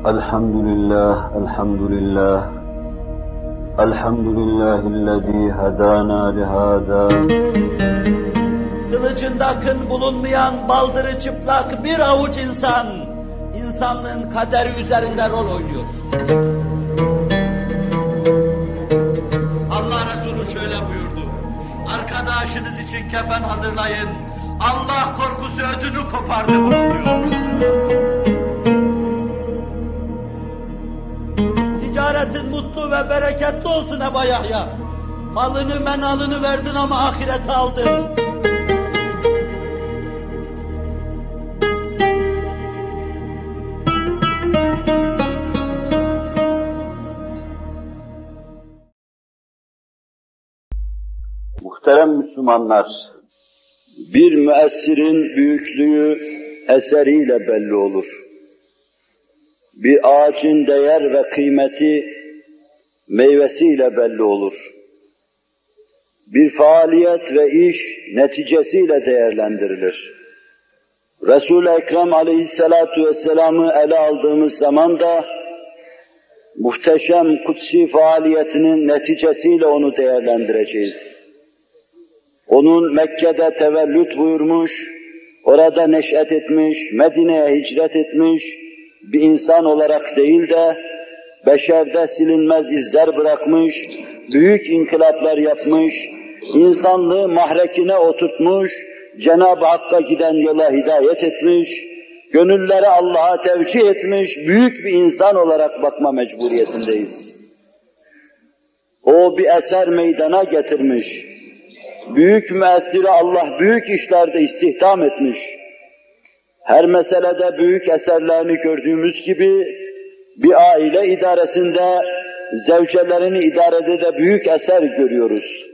Elhamdülillah, elhamdülillah. Elhamdülillahillezî hedâna lihâzâ. Kılıcında kın bulunmayan baldırı çıplak bir avuç insan, insanlığın kaderi üzerinde rol oynuyor. Allah Resulü şöyle buyurdu: arkadaşınız için kefen hazırlayın, Allah korkusu ödünü kopardı buyuruyor. Ticaretin mutlu ve bereketli olsun Ebu Yahya. Malını menalını verdin ama ahirete aldın. Muhterem Müslümanlar, bir müessirin büyüklüğü eseriyle belli olur. Bir ağacın değer ve kıymeti meyvesiyle belli olur. Bir faaliyet ve iş neticesiyle değerlendirilir. Resul-i Ekrem aleyhissalatu vesselam'ı ele aldığımız zaman da muhteşem kutsi faaliyetinin neticesiyle onu değerlendireceğiz. Onun Mekke'de tevellüt buyurmuş, orada neş'et etmiş, Medine'ye hicret etmiş bir insan olarak değil de beşerde silinmez izler bırakmış, büyük inkılaplar yapmış, insanlığı mahrekine oturtmuş, Cenab-ı Hakk'a giden yola hidayet etmiş, gönülleri Allah'a tevcih etmiş, büyük bir insan olarak bakma mecburiyetindeyiz. O bir eser meydana getirmiş. Büyük müessiri Allah büyük işlerde istihdam etmiş. Her meselede büyük eserlerini gördüğümüz gibi bir aile idaresinde zevcelerini idarede de büyük eser görüyoruz.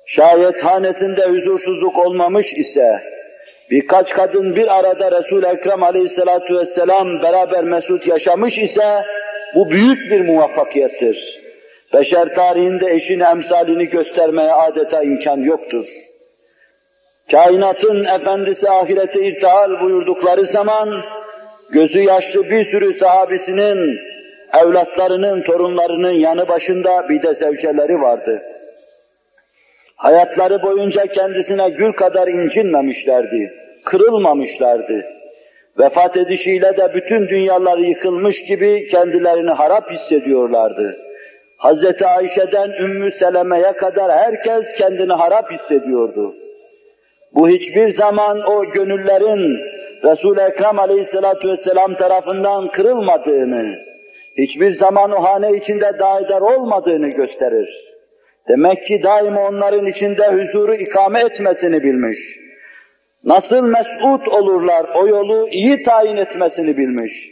Şayet hanesinde huzursuzluk olmamış ise birkaç kadın bir arada Resul-i Ekrem aleyhissalatu vesselam beraber mesut yaşamış ise bu büyük bir muvaffakiyettir. Beşer tarihinde eşin emsalini göstermeye adeta imkan yoktur. Kainatın efendisi ahirete irtihal buyurdukları zaman, gözü yaşlı bir sürü sahabisinin, evlatlarının, torunlarının yanı başında bir de zevceleri vardı. Hayatları boyunca kendisine gül kadar incinmemişlerdi, kırılmamışlardı. Vefat edişiyle de bütün dünyaları yıkılmış gibi kendilerini harap hissediyorlardı. Hazreti Ayşe'den Ümmü Seleme'ye kadar herkes kendini harap hissediyordu. Bu hiçbir zaman o gönüllerin Resul-i Ekrem aleyhissalatu vesselam tarafından kırılmadığını, hiçbir zaman o hane içinde daidar olmadığını gösterir. Demek ki daima onların içinde huzuru ikame etmesini bilmiş. Nasıl mes'ud olurlar o yolu iyi tayin etmesini bilmiş.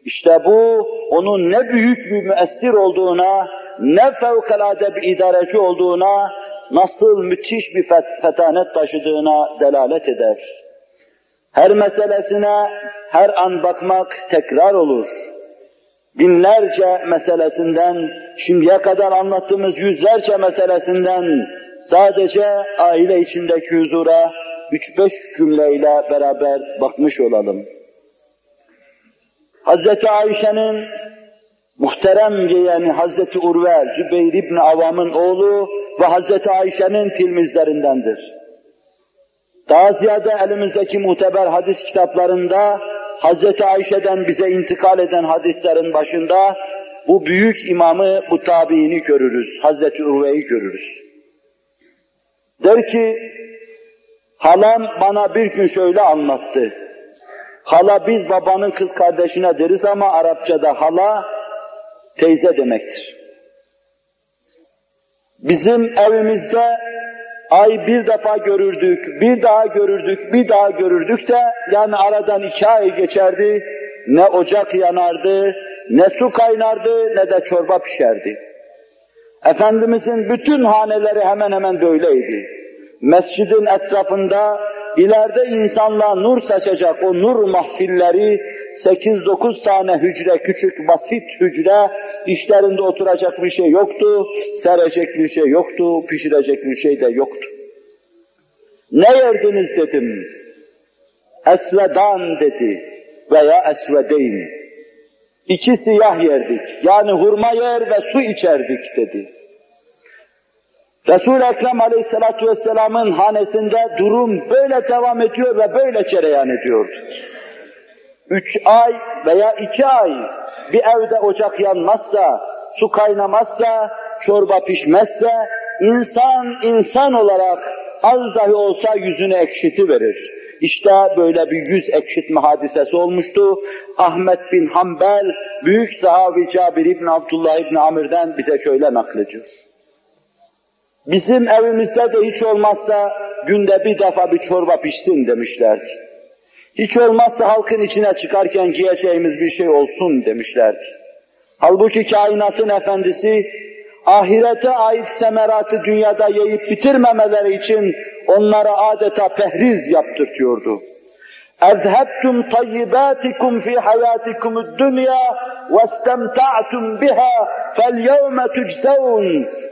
İşte bu onun ne büyük bir müessir olduğuna, ne fevkalade bir idareci olduğuna, nasıl müthiş bir fetanet taşıdığına delalet eder. Her meselesine her an bakmak tekrar olur. Binlerce meselesinden, şimdiye kadar anlattığımız yüzlerce meselesinden sadece aile içindeki huzura 3-5 cümleyle beraber bakmış olalım. Hazreti Ayşe'nin muhterem yeğeni Hazreti Urve, Zübeyir İbni Avam'ın oğlu ve Hazreti Ayşe'nin tilmizlerindendir. Daha ziyade elimizdeki muteber hadis kitaplarında Hazreti Ayşe'den bize intikal eden hadislerin başında bu büyük imamı, bu tabiini görürüz, Hazreti Urve'yi görürüz. Der ki, halam bana bir gün şöyle anlattı. Hala biz babanın kız kardeşine deriz ama Arapçada hala teyze demektir. Bizim evimizde ay bir defa görürdük, bir daha görürdük, bir daha görürdük de yani aradan 2 ay geçerdi, ne ocak yanardı, ne su kaynardı, ne de çorba pişerdi. Efendimizin bütün haneleri hemen hemen böyleydi. Mescidin etrafında ileride insanlığa nur saçacak o nur mahfilleri, 8-9 tane hücre, küçük basit hücre, işlerinde oturacak bir şey yoktu, serecek bir şey yoktu, pişirecek bir şey de yoktu. Ne yerdiniz dedim. Esvedan dedi veya esvedeyn. 2 siyah yerdik. Yani hurma yer ve su içerdik dedi. Resul-i Ekrem Aleyhisselatü Vesselam'ın hanesinde durum böyle devam ediyor ve böyle cereyan ediyordu. 3 ay veya 2 ay bir evde ocak yanmazsa, su kaynamazsa, çorba pişmezse, insan olarak az dahi olsa yüzünü ekşitiverir. İşte böyle bir yüz ekşitme hadisesi olmuştu. Ahmet bin Hanbel, büyük sahabi Cabir İbni Abdullah İbni Amir'den bize şöyle naklediyor. Bizim evimizde de hiç olmazsa günde bir defa bir çorba pişsin demişlerdi. Hiç olmazsa halkın içine çıkarken giyeceğimiz bir şey olsun demişlerdi. Halbuki kainatın efendisi, ahirete ait semeratı dünyada yiyip bitirmemeleri için onlara adeta pehriz yaptırtıyordu. اَذْهَبْتُمْ طَيِّبَاتِكُمْ فِي حَيَاتِكُمُ الدُّنْيَا وَاسْتَمْتَعْتُمْ بِهَا فَالْيَوْمَ تُجْزَوْنَ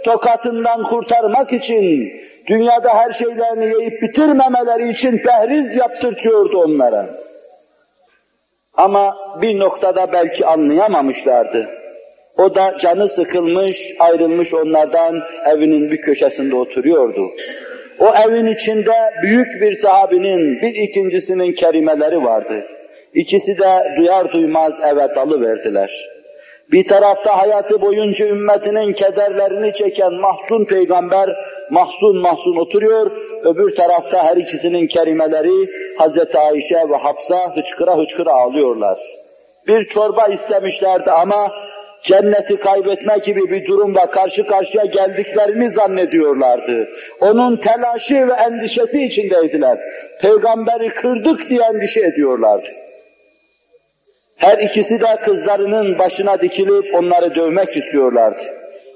Tokatından kurtarmak için, dünyada her şeylerini yiyip bitirmemeleri için pehriz yaptırtıyordu onlara. Ama bir noktada belki anlayamamışlardı. O da canı sıkılmış, ayrılmış onlardan evinin bir köşesinde oturuyordu. O evin içinde büyük bir sahabinin, bir ikincisinin kerimeleri vardı. İkisi de duyar duymaz eve dalıverdiler. Bir tarafta hayatı boyunca ümmetinin kederlerini çeken mahzun peygamber, mahzun oturuyor, öbür tarafta her ikisinin kerimeleri Hazreti Ayşe ve Hafsa hıçkıra ağlıyorlar. Bir çorba istemişlerdi ama cenneti kaybetme gibi bir durumla karşı karşıya geldiklerini zannediyorlardı. Onun telaşı ve endişesi içindeydiler. Peygamberi kırdık diye endişe ediyorlardı. Her ikisi de kızlarının başına dikilip onları dövmek istiyorlardı.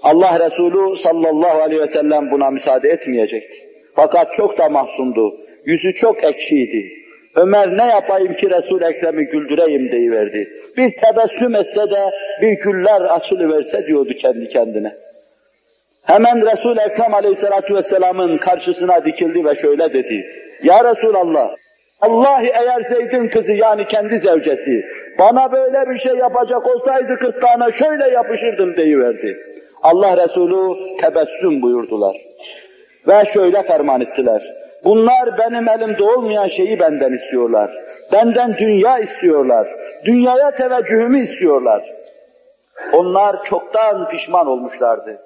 Allah Resulü sallallahu aleyhi ve sellem buna müsaade etmeyecekti. Fakat çok da mahzundu. Yüzü çok ekşiydi. Ömer ne yapayım ki Resul-i Ekrem'i güldüreyim deyiverdi. Bir tebessüm etse de bir güller açılıverse diyordu kendi kendine. Hemen Resul-i Ekrem Aleyhisselatü Vesselam'ın karşısına dikildi ve şöyle dedi. Ya Resulallah, Allahi eğer Zeyd'in kızı yani kendi zevcesi bana böyle bir şey yapacak olsaydı gırtlağına şöyle yapışırdım deyiverdi. Allah Resulü tebessüm buyurdular. Ve şöyle ferman ettiler. Bunlar benim elimde olmayan şeyi benden istiyorlar. Benden dünya istiyorlar. Dünyaya teveccühümü istiyorlar. Onlar çoktan pişman olmuşlardı.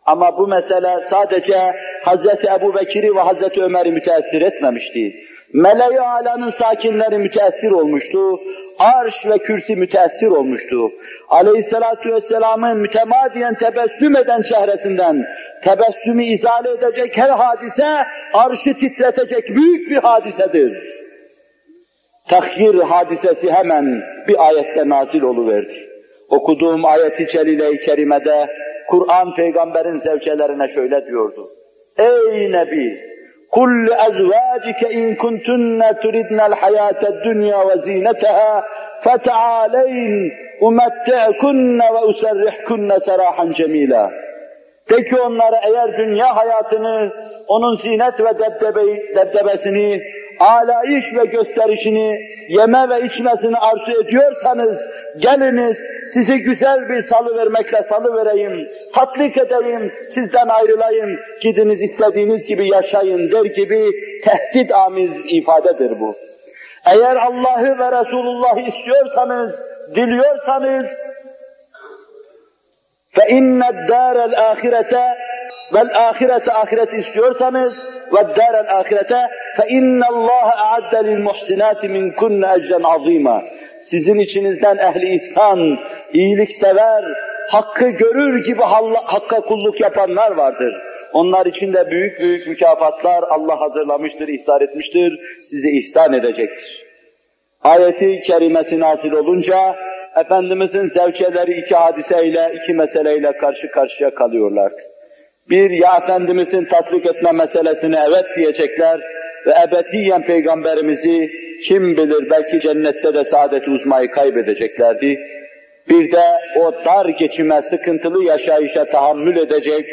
Ama bu mesele sadece Hazreti Ebubekir'i ve Hazreti Ömer'i müteessir etmemişti. Mele-i Ala'nın sakinleri müteessir olmuştu. Arş ve kürsi müteessir olmuştu. Aleyhissalatu vesselamın mütemadiyen tebessüm eden çehresinden tebessümü izale edecek her hadise arşı titretecek büyük bir hadisedir. Tahyir hadisesi hemen bir ayetle nazil oluverdi. Okuduğum ayet-i celile-i kerimede Kur'an peygamberin zevcelerine şöyle diyordu. Ey Nebi! قُلْ لِأَزْوَاجِكَ اِنْ كُنْتُنَّ تُرِدْنَ الْحَيَاةَ الدُّنْيَا وَزِينَتَهَا فَتَعَالَيْنْ اُمَتِّعْكُنَّ وَاُسَرِّحْكُنَّ سَرَاحًا جَمِيلًا De ki onlara eğer dünya hayatını, onun zinet ve debdebesini, alayış ve gösterişini, yeme ve içmesini arzu ediyorsanız, geliniz sizi güzel bir salıvermekle salıvereyim, tatlik edeyim, sizden ayrılayım, gidiniz istediğiniz gibi yaşayın der gibi tehdit amiz ifadedir bu. Eğer Allah'ı ve Resulullah'ı istiyorsanız, diliyorsanız, فَاِنَّ الدَّارَ الْآخِرَةَ وَالْآخِرَةَ ahiret istiyorsanız وَالدَّارَ الْآخِرَةَ فَاِنَّ اللّٰهَ اَعَدَّ لِلْمُحْسِنَاتِ مِنْكُنَّ اَجْرًا عَظِيمًا Sizin içinizden ehli ihsan, iyiliksever, hakkı görür gibi hakka kulluk yapanlar vardır. Onlar için de büyük büyük mükafatlar Allah hazırlamıştır, ihsan etmiştir, size ihsan edecektir. Ayeti kerimesi nazil olunca Efendimizin zevceleri iki hadiseyle, iki meseleyle karşı karşıya kalıyorlardı. Bir, ya Efendimizin tatbik etme meselesine evet diyecekler ve ebediyen Peygamberimizi kim bilir belki cennette de saadet-i uzmayı kaybedeceklerdi. Bir de o dar geçime, sıkıntılı yaşayışa tahammül edecek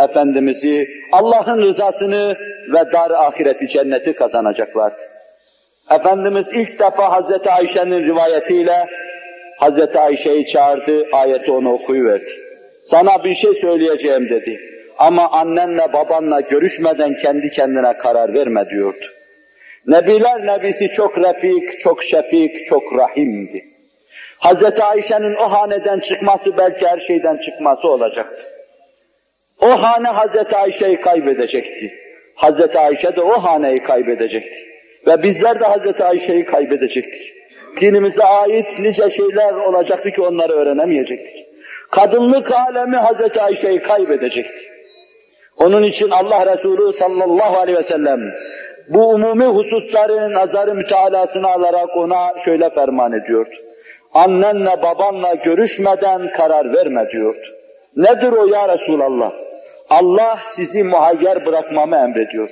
Efendimiz'i, Allah'ın rızasını ve dar ahireti cenneti kazanacaklardı. Efendimiz ilk defa Hazreti Ayşe'nin rivayetiyle Hazreti Ayşe'yi çağırdı, ayeti ona okuyuverdi. Sana bir şey söyleyeceğim dedi. Ama annenle babanla görüşmeden kendi kendine karar verme diyordu. Nebiler Nebisi çok refik, çok şefik, çok rahimdi. Hazreti Ayşe'nin o haneden çıkması belki her şeyden çıkması olacaktı. O hane Hazreti Ayşe'yi kaybedecekti. Hazreti Ayşe de o haneyi kaybedecekti. Ve bizler de Hazreti Ayşe'yi kaybedecektik. Dinimize ait nice şeyler olacaktı ki onları öğrenemeyecektik. Kadınlık alemi Hazreti Ayşe'yi kaybedecekti. Onun için Allah Resulü sallallahu aleyhi ve sellem bu umumi hususların nazarı mütealasını alarak ona şöyle ferman ediyordu. Annenle babanla görüşmeden karar verme diyordu. Nedir o ya Resulallah? Allah sizi muhayyer bırakmamı emrediyor.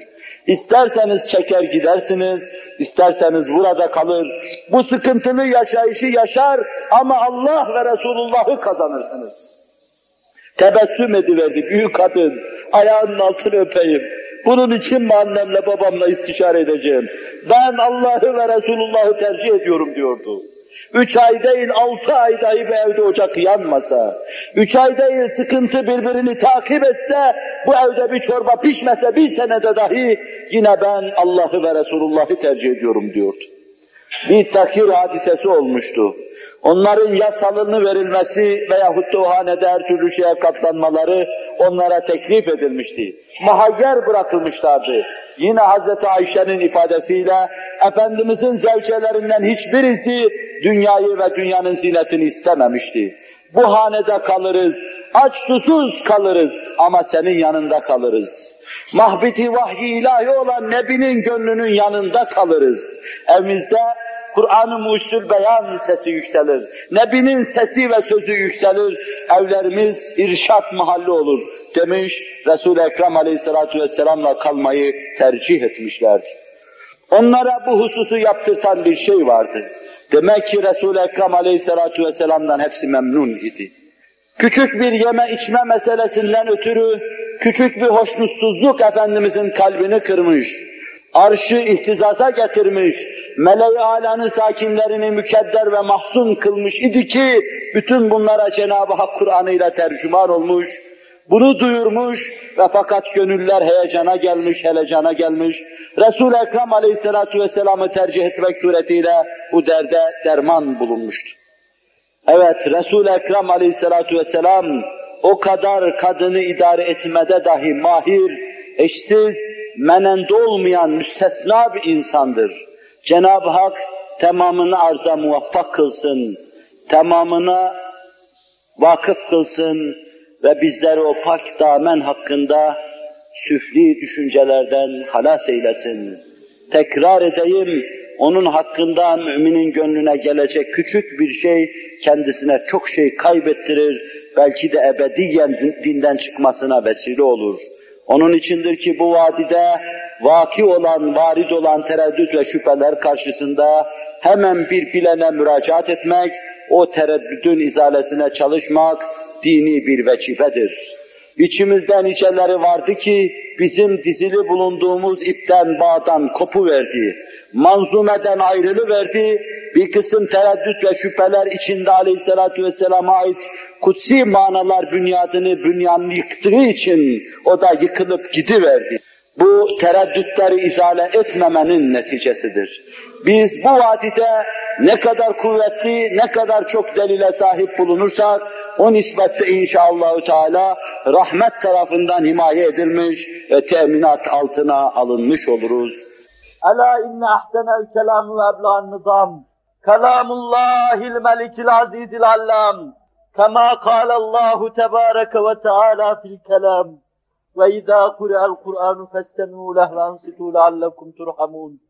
İsterseniz çeker gidersiniz, isterseniz burada kalır. Bu sıkıntılı yaşayışı yaşar ama Allah ve Resulullah'ı kazanırsınız. Tebessüm ediverdi büyük kadın, ayağının altını öpeyim. Bunun için mi annemle babamla istişare edeceğim? Ben Allah'ı ve Resulullah'ı tercih ediyorum diyordu. 3 ay değil 6 ay dahi bir evde ocak yanmasa, 3 ay değil sıkıntı birbirini takip etse, bu evde bir çorba pişmese 1 senede dahi yine ben Allah'ı ve Resulullah'ı tercih ediyorum diyordu. Bir takir hadisesi olmuştu. Onların ya salını verilmesi veyahut da o hanede her türlü şeye katlanmaları onlara teklif edilmişti. Muhayyer bırakılmışlardı. Yine Hazreti Ayşe'nin ifadesiyle Efendimizin zevcelerinden hiçbirisi dünyayı ve dünyanın zinetini istememişti. Bu hanede kalırız, aç susuz kalırız ama senin yanında kalırız. Mahbiti vahyi ilahi olan Nebi'nin gönlünün yanında kalırız. Evimizde Kur'an-ı Mucizül Beyan sesi yükselir. Nebi'nin sesi ve sözü yükselir. Evlerimiz irşat mahalli olur demiş. Resul-i Ekrem Aleyhisselatü Vesselam'la kalmayı tercih etmişlerdi. Onlara bu hususu yaptırtan bir şey vardı. Demek ki Resul-i Ekrem Aleyhisselatü Vesselam'dan hepsi memnun idi. Küçük bir yeme içme meselesinden ötürü küçük bir hoşnutsuzluk Efendimizin kalbini kırmış. Arşı ihtizasa getirmiş, meleği alanın sakinlerini mükedder ve mahzun kılmış idi ki, bütün bunlara Cenab-ı Hak Kur'an'ıyla tercüman olmuş, bunu duyurmuş ve fakat gönüller heyecana gelmiş, helecana gelmiş, Resul-i Ekrem Aleyhisselatü Vesselam'ı tercih etmek suretiyle bu derde derman bulunmuştu. Evet, Resul-i Ekrem Aleyhisselatü Vesselam o kadar kadını idare etmede dahi mahir, eşsiz, menende olmayan müstesna bir insandır. Cenab-ı Hak tamamını arza muvaffak kılsın, tamamına vakıf kılsın ve bizleri o pak damen hakkında süfli düşüncelerden halas eylesin. Tekrar edeyim, onun hakkında müminin gönlüne gelecek küçük bir şey kendisine çok şey kaybettirir, belki de ebediyen dinden çıkmasına vesile olur. Onun içindir ki bu vadide vaki olan, varid olan tereddüt ve şüpheler karşısında hemen bir bilene müracaat etmek, o tereddüdün izalesine çalışmak dini bir vecifedir. İçimizde niceleri vardı ki bizim dizili bulunduğumuz ipten, bağdan kopuverdi, manzumeden ayrılıverdi, bir kısım tereddüt ve şüpheler içinde Aleyhisselatü Vesselam'a ait kutsi manalar bünyanını yıktığı için o da yıkılıp gidiverdi. Bu tereddütleri izale etmemenin neticesidir. Biz bu vadide ne kadar kuvvetli, ne kadar çok delile sahip bulunursak, o nisbette inşallahü teala rahmet tarafından himaye edilmiş ve teminat altına alınmış oluruz. Ela inne ahsenel kelam ve ebla'n nizam. Kelamullahil melikil azizil allam. Kema kâlallahu tebâreke ve teâlâ fil kelam. Ve izâ kure'el Kur'anu festemi'û leh ve ansitû leallekum turhamûn.